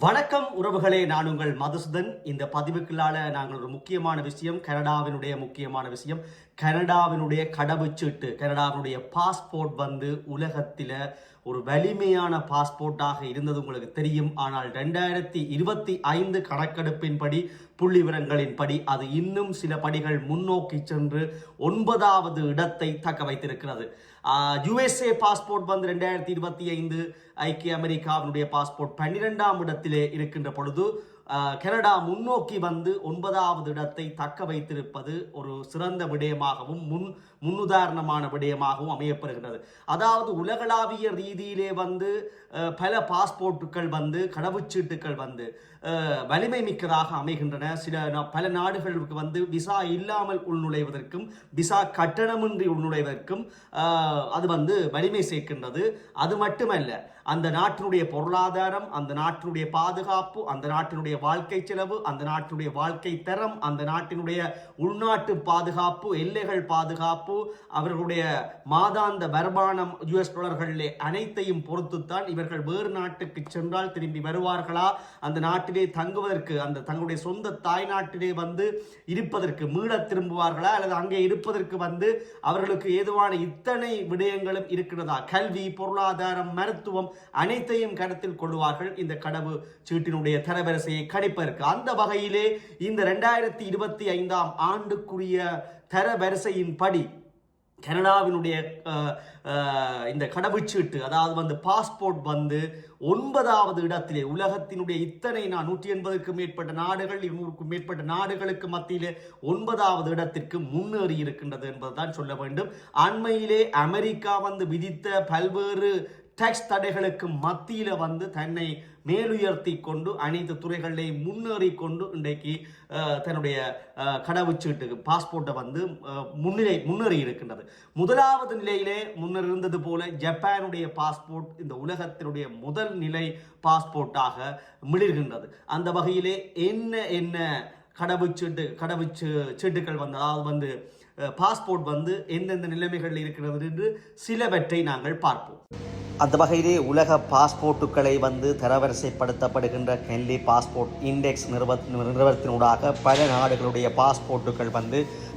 வணக்கம் உறவுகளே, நான் உங்கள் மதுசூதன். இந்த பதிவுக்குள்ளால நாங்கள் ஒரு முக்கியமான விஷயம், கனடாவினுடைய முக்கியமான விஷயம், கனடாவினுடைய கடவுச்சீட்டு, கனடாவினுடைய பாஸ்போர்ட் உலகத்தில் ஒரு வலிமையான பாஸ்போர்ட்டாக இருந்தது உங்களுக்கு தெரியும். ஆனால் 2025 கணக்கெடுப்பின்படி, புள்ளி விவரங்களின்படி அது இன்னும் சில படிகள் முன்னோக்கி சென்று 9வது இடத்தை தக்க வைத்திருக்கிறது. யுஎஸ்ஏ பாஸ்போர்ட் 2025, ஐக்கிய அமெரிக்காவினுடைய பாஸ்போர்ட் 12ஆம் இடத்திலே இருக்கின்ற பொழுது கனடா முன்னோக்கி 9வது இடத்தை தக்க வைத்திருப்பது ஒரு சிறந்த விடயமாகவும் முன்னுதாரணமான விடயமாகவும் அமையப்படுகிறது. அதாவது உலகளாவிய ரீதியிலே பல பாஸ்போர்ட்டுகள் கடவுச்சீட்டுகள் வலிமை மிக்கதாக அமைகின்றன. பல நாடுகளுக்கு விசா இல்லாமல் உள்நுழைவதற்கும் விசா கட்டணமின்றி உள்நுழைவதற்கும் அது வலிமை சேர்க்கின்றது. அது மட்டுமல்ல, அந்த நாட்டினுடைய பொருளாதாரம், அந்த நாட்டினுடைய பாதுகாப்பு, அந்த நாட்டினுடைய வாழ்க்கை செலவு, அந்த நாட்டினுடைய வாழ்க்கை தரம், அந்த நாட்டினுடைய உள்நாட்டு பாதுகாப்பு, எல்லைகள் பாதுகாப்பு, அவர்களுடைய மாதாந்த வருமானம் US டாலர்களிலே அனைத்தையும் பொறுத்துத்தான் இவர்கள் வேறு நாட்டுக்கு சென்றால் திரும்பி வருவார்களா, அந்த நாட்டிலே தங்குவதற்கு, அந்த தங்களுடைய சொந்த தாய் நாட்டிலே இருப்பதற்கு மீள திரும்புவார்களா, அல்லது அங்கே இருப்பதற்கு அவர்களுக்கு ஏதுவான இத்தனை விடயங்களும் இருக்கிறதா, கல்வி, பொருளாதாரம், மருத்துவம் அனைத்தையும் கருத்தில் கொள்வார்கள் இந்த கடவு சீட்டினுடைய தரவரிசையை கணிப்பதற்கு. அந்த வகையிலே இந்த 2025 ஆண்டுக்குரிய தரவரிசையின் படி கனடாவினுடைய இந்த கடவுச்சீட்டு, அதாவது பாஸ்போர்ட் 9வது இடத்திலே, உலகத்தினுடைய இத்தனை 180க்கும் மேற்பட்ட நாடுகள், 200க்கும் மேற்பட்ட நாடுகளுக்கு மத்தியிலே 9வது இடத்திற்கு முன்னேறி இருக்கின்றது என்பதுதான் சொல்ல வேண்டும். அண்மையிலே அமெரிக்கா விதித்த பல்வேறு டாக்ஸ் தடைகளுக்கு மத்தியில் தன்னை மேலுயர்த்தி கொண்டு அனைத்து துறைகளிலேயும் முன்னேறி கொண்டு இன்றைக்கு தன்னுடைய கடவுச்சீட்டுக்கு பாஸ்போர்ட்டை முன்னேறி இருக்கின்றது. முதலாவது நிலையிலே முன்னர் இருந்தது போல ஜப்பானுடைய பாஸ்போர்ட் இந்த உலகத்தினுடைய முதல் நிலை பாஸ்போர்ட்டாக மிளிர்கின்றது. அந்த வகையிலே என்ன கடவுச்சீட்டுகள் அதாவது பாஸ்போர்ட் எந்தெந்த நிலைமைகள் இருக்கிறது என்று சிலவற்றை நாங்கள் பார்ப்போம். அந்த வகையிலே உலக பாஸ்போர்ட்டுகளை தரவரிசைப்படுத்தப்படுகின்ற கென்லி பாஸ்போர்ட் இண்டெக்ஸ் நிறுவனத்தினூடாக பல நாடுகளுடைய பாஸ்போர்ட்டுகள்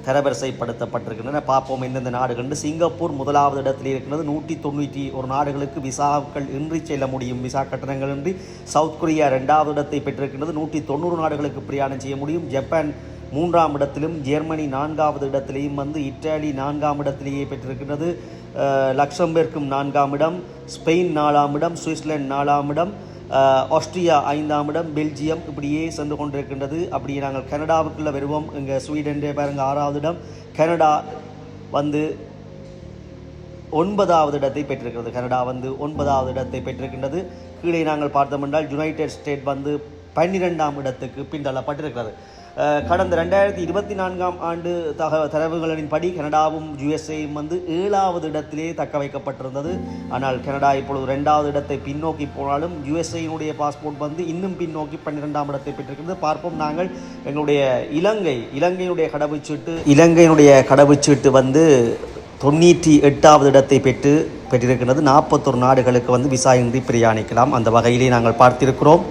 தரவரிசைப்படுத்தப்பட்டிருக்கின்றன. பார்ப்போம் எந்தெந்த நாடுகள். சிங்கப்பூர் முதலாவது இடத்தில் இருக்கிறது. 191 நாடுகளுக்கு விசாக்கள் இன்றி செல்ல முடியும், விசா கட்டணங்கள் இன்றி. சவுத் கொரியா 2வது இடத்தை பெற்றிருக்கின்றது. 190 நாடுகளுக்கு பிரயாணம் செய்ய முடியும். ஜப்பான் 3ஆம் இடத்திலும், ஜெர்மனி 4வது இடத்திலேயும், இத்தாலி 4ஆம் இடத்திலேயே பெற்றிருக்கின்றது. லக்சம்பர்க்கும் 4ஆம் இடம், ஸ்பெயின் 4ஆம் இடம், சுவிட்சர்லாந்து 4ஆம் இடம், ஆஸ்திரியா 5ஆம் இடம், பெல்ஜியம் இப்படியே சென்று கொண்டிருக்கின்றது. அப்படியே நாங்கள் கனடாவுக்குள்ளே வருவோம். இங்கே ஸ்வீடன் பாருங்க 6வது இடம். கனடா 9வது இடத்தை பெற்றிருக்கிறது. கனடா 9வது இடத்தை பெற்றிருக்கின்றது. கீழே நாங்கள் பார்த்தோம் என்றால் யுனைடெட் ஸ்டேட் 12ஆம் இடத்துக்கு பின்தள்ளப்பட்டிருக்கிறது. கடந்த 2024ஆம் ஆண்டு தரவுகளின்படி கனடாவும் யுஎஸ்ஏயும் 7வது இடத்திலே தக்க வைக்கப்பட்டிருந்தது. ஆனால் கனடா இப்பொழுது 2வது இடத்தை பின்னோக்கி போனாலும் யுஎஸ்ஏயினுடைய பாஸ்போர்ட் இன்னும் பின்னோக்கி 12ஆம் இடத்தை பெற்றிருக்கிறது. பார்ப்போம் நாங்கள் எங்களுடைய இலங்கையினுடைய கடவுச்சீட்டு 98வது இடத்தை பெற்றிருக்கிறது. 41 நாடுகளுக்கு விசா இன்றி பிரயாணிக்கலாம். அந்த வகையிலே நாங்கள் பார்த்திருக்கிறோம்.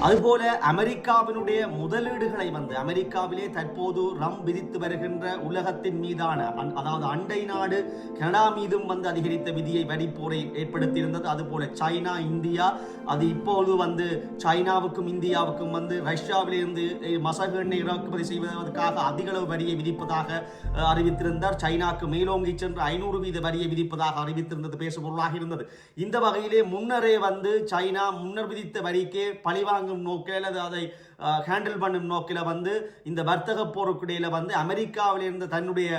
அதுபோல அமெரிக்காவினுடைய முதலீடுகளை அமெரிக்காவிலே தற்போது விதித்து வருகின்ற உலகத்தின் மீதான, அதாவது அண்டை நாடு கனடா மீதும் அதிகரித்த வரிப்போரை ஏற்படுத்தியிருந்தது. அதுபோல சைனா, இந்தியா, அது இப்போது சைனாவுக்கும் இந்தியாவுக்கும் ரஷ்யாவிலிருந்து மசகு எண்ணெய் இறக்குமதி செய்வதற்காக அதிகளவு வரியை விதிப்பதாக அறிவித்திருந்தார். சைனாக்கு மேலோங்கி சென்று 500% வரியை விதிப்பதாக அறிவித்திருந்தது பேசுபொருளாக இருந்தது. இந்த வகையிலே முன்னரே சைனா முன்னர் விதித்த வரிக்கே பழிவாங்க நோக்கில் அல்லது அதை ஹேண்டில் பண்ணும் நோக்கில் இந்த வர்த்தக போருக்கிடையில அமெரிக்காவிலிருந்து தன்னுடைய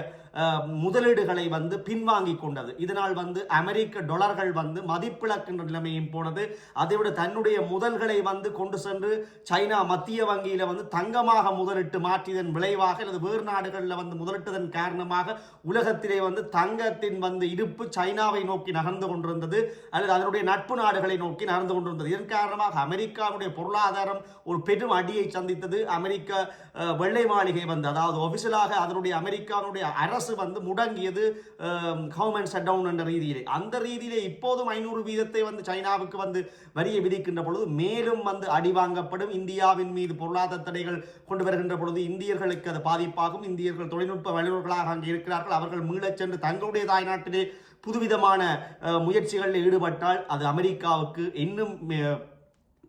முதலீடுகளை பின்வாங்கி கொண்டது. இதனால் அமெரிக்க டாலர்கள் மதிப்பிழக்கின்ற நிலைமையும் போனது. அதைவிட தன்னுடைய முதல்களை கொண்டு சென்று சைனா மத்திய வங்கியில தங்கமாக முதலிட்டு மாற்றியதன் விளைவாக அல்லது வேறு நாடுகளில் முதலிட்டதன் காரணமாக உலகத்திலே தங்கத்தின் இருப்பு சைனாவை நோக்கி நகர்ந்து கொண்டிருந்தது, அல்லது அதனுடைய நட்பு நாடுகளை நோக்கி நகர்ந்து கொண்டிருந்தது. இதன் காரணமாக அமெரிக்காவுடைய பொருளாதாரம் ஒரு பெரும் அடியை சந்தித்தது அமெரிக்க வெள்ளை மாளிகை வந்து, அதாவது ஒபிஷியலாக அதனுடைய அமெரிக்காவுடைய அரசு வந்து முடங்கியது கவர்மெண்ட் ஷட் டவுன் என்ற ரீதியிலே. அந்த ரீதியிலே இப்போதும் 500% வந்து சைனாவுக்கு வந்து வரியை விதிக்கின்ற பொழுது மேலும் வந்து அடி வாங்கப்படும். இந்தியாவின் மீது பொருளாதார தடைகள் கொண்டு வருகின்ற பொழுது இந்தியர்களுக்கு அது பாதிப்பாகும். இந்தியர்கள் தொழில்நுட்ப வல்லுநர்களாக அங்கே இருக்கிறார்கள். அவர்கள் மீளச் சென்று தங்களுடைய தாய்நாட்டிலே புதுவிதமான முயற்சிகளில் ஈடுபட்டால் அது அமெரிக்காவுக்கு இன்னும்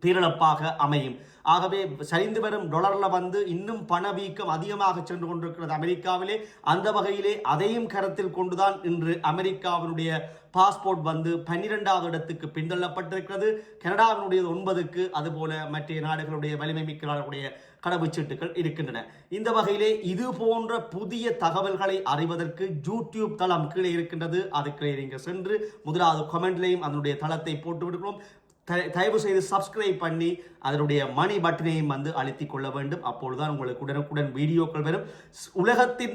பேரிழப்பாக அமையும். ஆகவே சரிந்து வரும் டாலர்ல வந்து இன்னும் பணவீக்கம் அதிகமாக சென்று கொண்டிருக்கிறது அமெரிக்காவிலே. அந்த வகையிலே அதையும் கருத்தில் கொண்டுதான் இன்று அமெரிக்காவினுடைய பாஸ்போர்ட் வந்து 12வது இடத்துக்கு பின்தள்ளப்பட்டிருக்கிறது. கனடாவினுடைய 9க்கு, அதுபோல மற்ற நாடுகளுடைய வலிமை மிக்க நாடுகளுடைய கடவுச்சீட்டுகள் இருக்கின்றன. இந்த வகையிலே இது போன்ற புதிய தகவல்களை அறிவதற்கு யூடியூப் தளம் கீழே இருக்கின்றது. அதுக்கு நீங்கள் சென்று முதலாவது கமெண்ட்லையும் அதனுடைய தளத்தை போட்டு விடுகிறோம். தயவு செய்து சப்ஸ்கிரைப் பண்ணி அதனுடைய மணி பட்டனையும் வந்து அழுத்திக் கொள்ள வேண்டும். அப்பொழுதுதான் உங்களுக்கு உடனுக்குடன் வீடியோக்கள் வரும். உலகத்தின்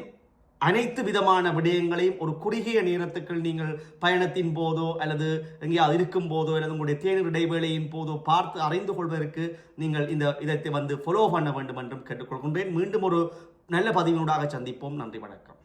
அனைத்து விதமான விடயங்களையும் ஒரு குறுகிய நேரத்துக்கு நீங்கள் பயணத்தின் போதோ அல்லது எங்கேயாவது இருக்கும் போதோ அல்லது உங்களுடைய தேநீர் இடைவேளையின் போதோ பார்த்து அறிந்து கொள்வதற்கு நீங்கள் இந்த இதை வந்து ஃபாலோ பண்ண வேண்டும் என்றும் கேட்டுக்கொள்கின்றேன். மீண்டும் ஒரு நல்ல பதிவினூடாக சந்திப்போம். நன்றி, வணக்கம்.